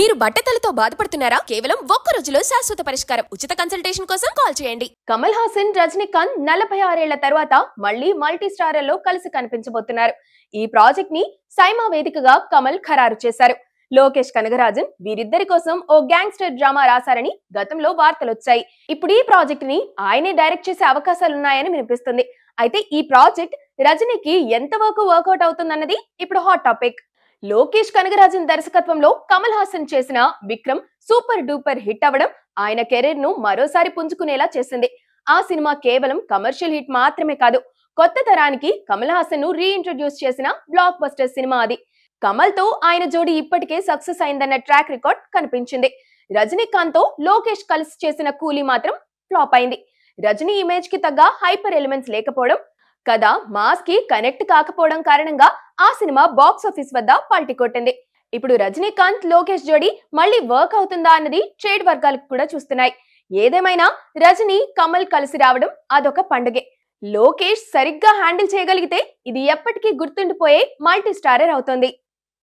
మీరు బట్టతలతో బాధపడుతున్నారా? కేవలం ఒక్క రోజులో శాశ్వత పరిష్కారం. ఉచిత కన్సల్టేషన్ కోసం కాల్ చేయండి. కమల్ హాసన్, రజనీకాంత్ 46 ఏళ్ల తర్వాత మళ్ళీ మల్టీ స్టారర్లో కలిసి కనిపించబోతున్నారు. ఈ ప్రాజెక్ట్ ని సైమా వేదికగా కమల్ ఖరారు చేశారు. లోకేష్ కనగరాజన్ వీరిద్దరి కోసం ఓ గ్యాంగ్స్టర్ డ్రామా రాశారని గతంలో వార్తలొచ్చాయి. ఇప్పుడు ఈ ప్రాజెక్ట్ ని ఆయనే డైరెక్ట్ చేసే అవకాశాలున్నాయని వినిపిస్తుంది. అయితే ఈ ప్రాజెక్ట్ రజనీకి ఎంతవరకు వర్కౌట్ అవుతుందన్నది ఇప్పుడు హాట్ టాపిక్. లోకేష్ కనగరాజన్ దర్శకత్వంలో కమల్ హాసన్ చేసిన విక్రమ్ సూపర్ డూపర్ హిట్ అవ్వడం ఆయన కెరీర్ ను మరోసారి పుంజుకునేలా చేసింది. ఆ సినిమా కేవలం కమర్షియల్ హిట్ మాత్రమే కాదు, కొత్త తరానికి కమల్ హాసన్ ను రీఇంట్రడ్యూస్ చేసిన బ్లాక్ బస్టర్ సినిమా అది. కమల్ తో ఆయన జోడీ ఇప్పటికే సక్సెస్ అయిందన్న ట్రాక్ రికార్డ్ కనిపించింది. రజనీకాంత్ తో లోకేష్ కలిసి చేసిన కూలీ మాత్రం ఫ్లాప్ అయింది. రజనీ ఇమేజ్ కి తగ్గ హైపర్ ఎలిమెంట్స్ లేకపోవడం, కథ మాస్ కి కనెక్ట్ కాకపోవడం కారణంగా ఆ సినిమా బాక్స్ ఆఫీస్ వద్ద పల్టీ కొట్టింది. ఇప్పుడు రజనీకాంత్ లోకేష్ జోడీ మళ్ళీ వర్క్ అవుతుందా అన్నది ట్రేడ్ వర్గాలకు కూడా చూస్తున్నాయి. ఏదేమైనా రజనీ కమల్ కలిసి రావడం అదొక పండుగే. లోకేష్ సరిగ్గా హ్యాండిల్ చేయగలిగితే ఇది ఎప్పటికీ గుర్తుండిపోయే మల్టీ స్టారర్ అవుతుంది.